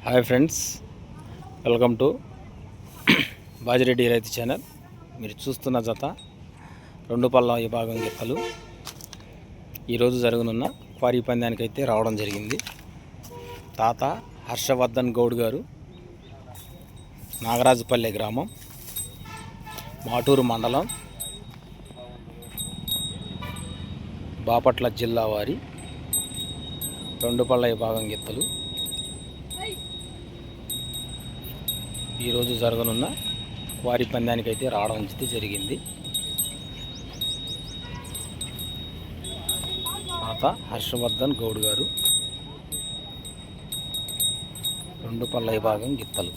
Hi friends, welcome to Bajireddy రైతు channel. మీరు చూస్తున్న జత రెండు పళ్ళ విభాగం గిత్తలు ఈరోజు జరగనున్న క్వారీ పందానికి అయితే రావడం జరిగింది. తాత హర్షవర్ధన్ గౌడ్ గారు, నాగరాజుపల్లె గ్రామం, మాటూరు మండలం, బాపట్ల జిల్లా వారి రెండు పళ్ళ విభాగం గిత్తలు ఈరోజు జరగనున్న క్వారీ పందానికి అయితే రావడం జరిగింది. తాత హర్షవర్ధన్ గౌడ్ గారు, రెండు పళ్ళ విభాగం గిత్తలు.